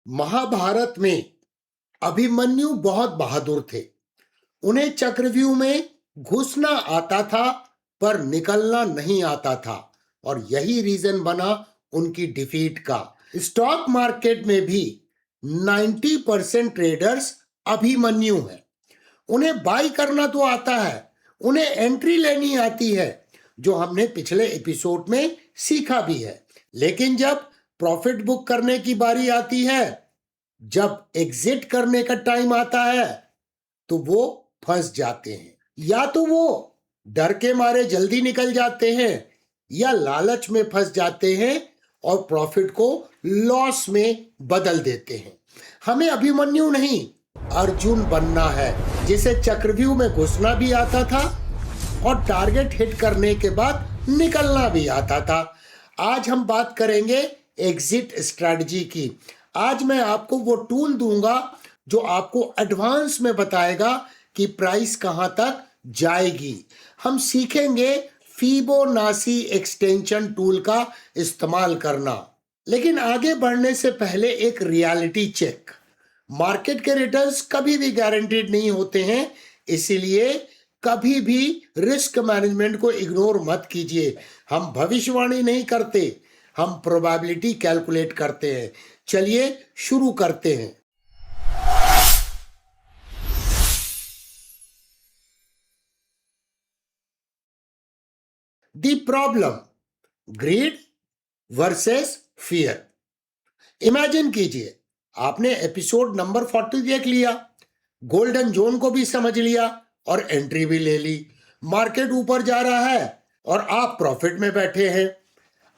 महाभारत में अभिमन्यु बहुत बहादुर थे। उन्हें चक्रव्यूह में घुसना आता था पर निकलना नहीं आता था और यही रीजन बना उनकी डिफीट का। स्टॉक मार्केट में भी 90% ट्रेडर्स अभिमन्यु हैं। उन्हें बाई करना तो आता है, उन्हें एंट्री लेनी आती है, जो हमने पिछले एपिसोड में सीखा भी है। लेकिन जब प्रॉफिट बुक करने की बारी आती है, जब एग्जिट करने का टाइम आता है, तो वो फंस जाते हैं। या तो वो डर के मारे जल्दी निकल जाते हैं या लालच में फंस जाते हैं और प्रॉफिट को लॉस में बदल देते हैं। हमें अभिमन्यु नहीं, अर्जुन बनना है, जिसे चक्रव्यूह में घुसना भी आता था और टारगेट हिट करने के बाद निकलना भी आता था। आज हम बात करेंगे एग्जिट स्ट्रेटजी की। आज मैं आपको वो टूल दूंगा जो आपको एडवांस में बताएगा कि प्राइस कहां तक जाएगी। हम सीखेंगे फिबोनाची एक्सटेंशन टूल का इस्तेमाल करना। लेकिन आगे बढ़ने से पहले एक रियलिटी चेक। मार्केट के रिटर्न्स कभी भी गारंटीड नहीं होते हैं, इसीलिए कभी भी रिस्क मैनेजमेंट को इग्नोर मत कीजिए। हम भविष्यवाणी नहीं करते, हम प्रोबेबिलिटी कैलकुलेट करते हैं। चलिए शुरू करते हैं। The problem, greed versus fear. Imagine कीजिए, आपने एपिसोड नंबर 40 देख लिया, गोल्डन जोन को भी समझ लिया और एंट्री भी ले ली। मार्केट ऊपर जा रहा है और आप प्रॉफिट में बैठे हैं।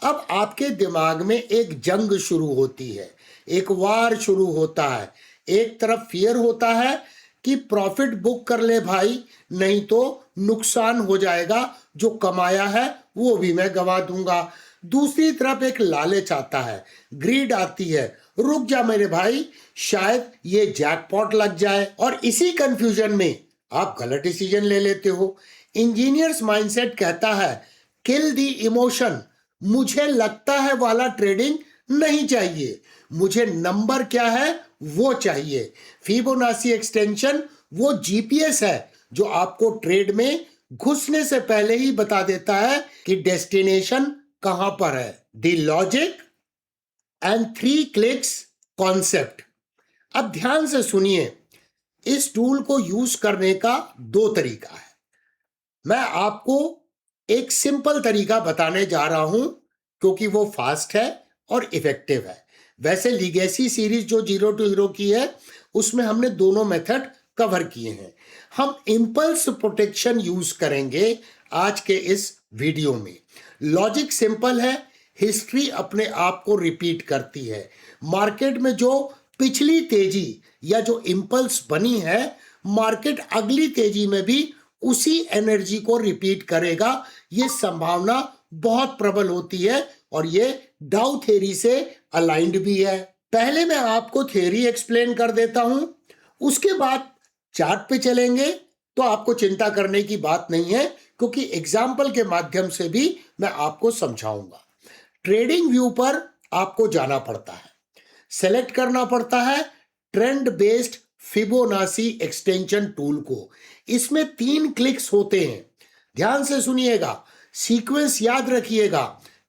अब आपके दिमाग में एक जंग शुरू होती है, एक वार शुरू होता है। एक तरफ फियर होता है कि प्रॉफिट बुक कर ले भाई, नहीं तो नुकसान हो जाएगा, जो कमाया है वो भी मैं गंवा दूंगा। दूसरी तरफ एक लालच आता है, ग्रीड आती है, रुक जा मेरे भाई, शायद ये जैकपॉट लग जाए। और इसी कंफ्यूजन में आप गलत डिसीजन ले लेते हो। इंजीनियर्स माइंडसेट कहता है किल द इमोशन, मुझे लगता है वाला ट्रेडिंग नहीं चाहिए, मुझे नंबर क्या है वो चाहिए। फिबोनाची एक्सटेंशन वो जीपीएस है जो आपको ट्रेड में घुसने से पहले ही बता देता है कि डेस्टिनेशन कहां पर है। The logic and 3 clicks concept. अब ध्यान से सुनिए, इस टूल को यूज करने का 2 तरीका है। मैं आपको एक सिंपल तरीका बताने जा रहा हूं क्योंकि वो फास्ट है और इफेक्टिव है। वैसे लीगेसी सीरीज जो 0 to हीरो की है, उसमें हमने दोनों मेथड कवर किए हैं। हम इंपल्स प्रोटेक्शन यूज करेंगे आज के इस वीडियो में। लॉजिक सिंपल है, हिस्ट्री अपने आप को रिपीट करती है। मार्केट में जो पिछली तेजी या जो इंपल्स बनी है, मार्केट अगली तेजी में भी उसी एनर्जी को रिपीट करेगा। ये संभावना बहुत प्रबल होती है और ये डाउ थ्योरी से अलाइंड भी है। पहले मैं आपको थ्योरी एक्सप्लेन कर देता हूं, उसके बाद चार्ट पे चलेंगे। तो आपको चिंता करने की बात नहीं है क्योंकि एग्जाम्पल के माध्यम से भी मैं आपको समझाऊंगा। ट्रेडिंग व्यू पर आपको जाना पड़ता है, सेलेक्ट करना पड़ता है trend based Fibonacci extension tool को। इसमें 3 क्लिक्स होते हैं, ध्यान से सुनिएगा, सीक्वेंस याद रखिएगा।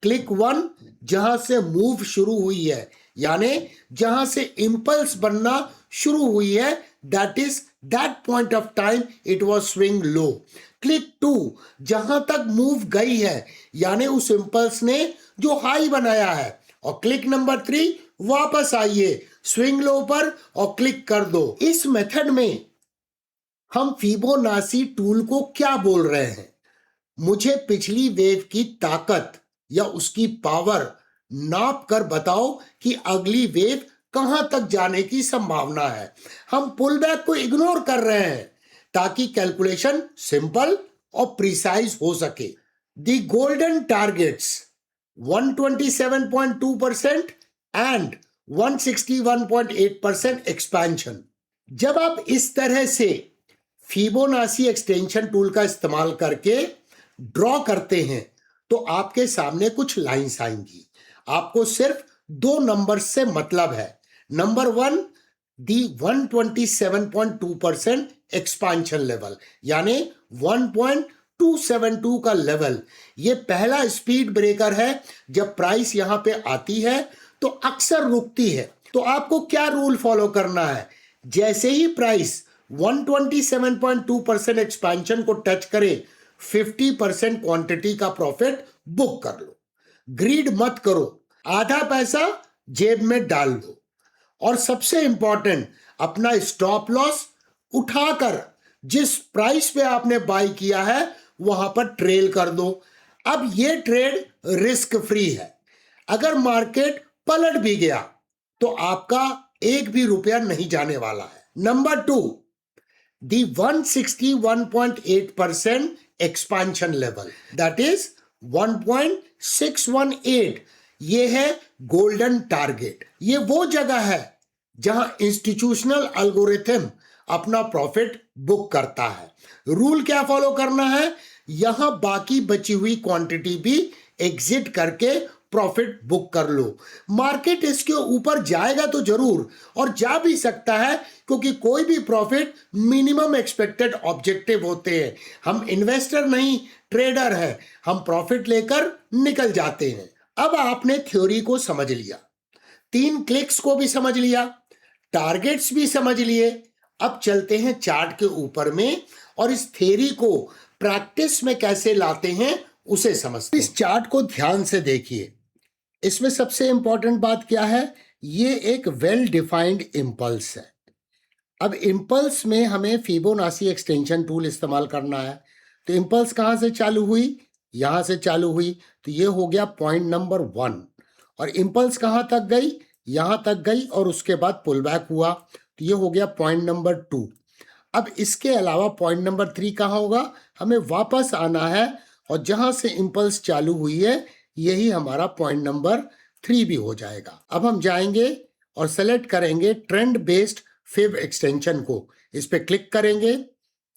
क्लिक 1 जहां से मूव शुरू हुई है, यानी जहां से इंपल्स बनना शुरू हुई है, that is that point of time it was swing low. Click 2 जहां तक मूव गई है, यानी उस इंपल्स ने जो हाई बनाया है। और क्लिक नंबर 3 वापस आइए स्विंग लो पर और क्लिक कर दो। इस मेथड में हम फिबोनाची टूल को क्या बोल रहे हैं? मुझे पिछली वेव की ताकत या उसकी पावर नाप कर बताओ कि अगली वेव कहां तक जाने की संभावना है। हम पुल बैक को इग्नोर कर रहे हैं ताकि कैलकुलेशन सिंपल और प्रिसाइज हो सके। The golden targets 127.2% and 161.8% expansion. जब आप इस तरह से फिबोनाची एक्सटेंशन टूल का इस्तेमाल करके ड्रॉ करते हैं तो आपके सामने कुछ लाइंस आएंगी। आपको सिर्फ 2 नंबर से मतलब है, नंबर 1 दी 127.2% एक्सपांशन लेवल, यानी 1.272 का लेवल, ये पहला स्पीड ब्रेकर है। जब प्राइस यहां पे आती है तो अक्सर रुकती है। तो आपको क्या रूल फॉलो करना है? जैसे ही प्राइस 127.2% एक्सपांशन को टच करे, 50% क्वांटिटी का प्रॉफिट बुक कर लो। ग्रीड मत करो, आधा पैसा जेब में डाल दो। और सबसे इंपॉर्टेंट, अपना स्टॉप लॉस उठाकर जिस प्राइस पे आपने बाय किया है वहां पर ट्रेल कर दो। अब ये ट्रेड रिस्क फ्री है। अगर मार्केट पलट भी गया तो आपका एक भी रुपया नहीं जाने वाला है। Number 2, the 161.8% expansion level, that is 1.618, ये है गोल्डन टारगेट। ये वो जगह है जहां इंस्टीट्यूशनल एल्गोरिथम अपना प्रॉफिट बुक करता है। रूल क्या फॉलो करना है? यहां बाकी बची हुई क्वांटिटी भी एग्जिट करके प्रॉफिट बुक कर लो। मार्केट इसके ऊपर जाएगा तो जरूर, और जा भी सकता है, क्योंकि कोई भी प्रॉफिट मिनिमम एक्सपेक्टेड ऑब्जेक्टिव होते हैं। हम इन्वेस्टर नहीं, ट्रेडर है, हम प्रॉफिट लेकर निकल जाते हैं। अब आपने थ्योरी को समझ लिया, 3 क्लिक्स को भी समझ लिया, टारगेट्स भी समझ लिए। अब चलते हैं चार्ट के ऊपर में और इस थ्योरी को प्रैक्टिस में कैसे लाते हैं उसे समझते हैं। इस चार्ट को ध्यान से देखिए। इसमें सबसे इंपॉर्टेंट बात क्या है? ये एक वेल डिफाइंड इंपल्स है। अब इंपल्स में हमें फिबोनाची एक्सटेंशन टूल इस्तेमाल करना है। तो इंपल्स कहां से चालू हुई? यहां से चालू हुई, तो ये हो गया पॉइंट नंबर 1। और इंपल्स कहां तक गई? यहां तक गई, और उसके बाद पुल बैक हुआ, तो ये हो गया पॉइंट नंबर 2। अब इसके अलावा पॉइंट नंबर 3 कहां होगा? हमें वापस आना है, और जहां से इंपल्स चालू हुई है यही हमारा पॉइंट नंबर 3 भी हो जाएगा। अब हम जाएंगे और सेलेक्ट करेंगे ट्रेंड बेस्ड फिब एक्सटेंशन को। इस पे क्लिक करेंगे,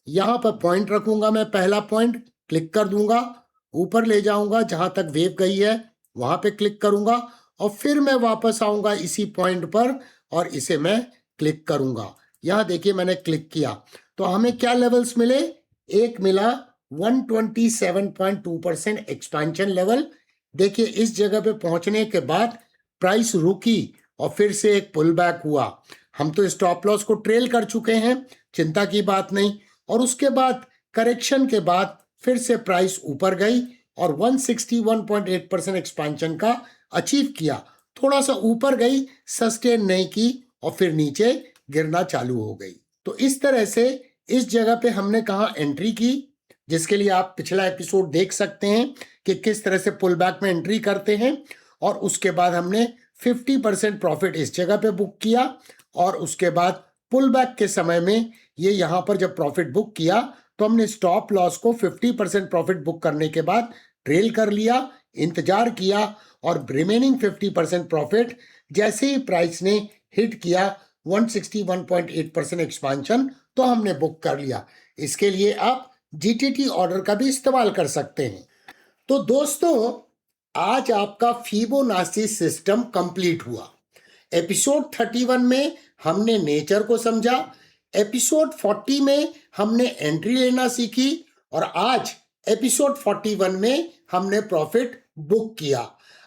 यहां पर पॉइंट रखूंगा मैं, पहला पॉइंट क्लिक कर दूंगा, ऊपर ले जाऊंगा, जहां तक वेव गई है वहां पे क्लिक करूंगा, और फिर मैं वापस आऊंगा इसी पॉइंट पर और इसे मैं क्लिक करूंगा। यहां देखिए मैंने क्लिक किया, तो हमें क्या लेवल्स मिले? एक मिला 127.2% एक्सपेंशन लेवल। देखिए इस जगह पे पहुंचने के बाद प्राइस रुकी और फिर से एक पुल बैक हुआ। हम तो स्टॉप लॉस को ट्रेल कर चुके हैं, चिंता की बात नहीं। और उसके बाद करेक्शन के बाद फिर से प्राइस ऊपर गई और 161.8% एक्सपेंशन का अचीव किया। थोड़ा सा ऊपर गई, सस्टेन नहीं की, और फिर नीचे गिरना चालू हो गई। तो इस तरह से इस जगह पे हमने कहा एंट्री की, जिसके लिए आप पिछला एपिसोड देख सकते हैं कि किस तरह से पुल बैक में एंट्री करते हैं। और उसके बाद हमने 50% प्रॉफिट इस जगह पे बुक किया, और उसके बाद पुल बैक के समय में ये यहाँ पर जब प्रॉफिट बुक किया तो हमने स्टॉप लॉस को 50% प्रॉफिट बुक करने के बाद ट्रेल कर लिया, इंतजार किया, और रिमेनिंग 50% प्रॉफिट जैसे ही प्राइस ने हिट किया 161.8% एक्सपांशन, तो हमने बुक कर लिया। इसके लिए आप जीटीटी ऑर्डर का भी इस्तेमाल कर सकते हैं। तो दोस्तों, आज आपका फिबोनाची सिस्टम कंप्लीट हुआ। एपिसोड 31 में हमने नेचर को समझा, एपिसोड 40 में हमने एंट्री लेना सीखी, और आज एपिसोड 41 में हमने प्रॉफिट बुक किया।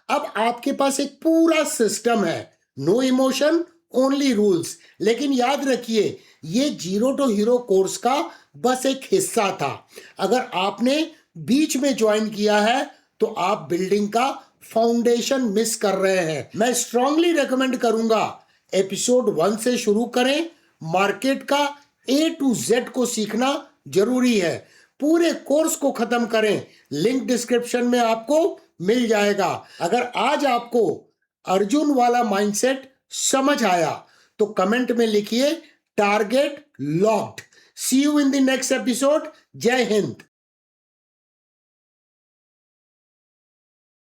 अब आपके पास एक पूरा सिस्टम है, नो इमोशन ओनली रूल्स। लेकिन याद रखिए, ये जीरो टू हीरो कोर्स का बस एक हिस्सा था। अगर आपने बीच में ज्वाइन किया है तो आप बिल्डिंग का फाउंडेशन मिस कर रहे हैं। मैं स्ट्रांगली रेकमेंड करूंगा एपिसोड 1 से शुरू करें। मार्केट का A to Z को सीखना जरूरी है। पूरे कोर्स को खत्म करें, लिंक डिस्क्रिप्शन में आपको मिल जाएगा। अगर आज आपको अर्जुन वाला माइंडसेट समझ आया तो कमेंट में लिखिए target locked. See you in the next episode. जय हिंद।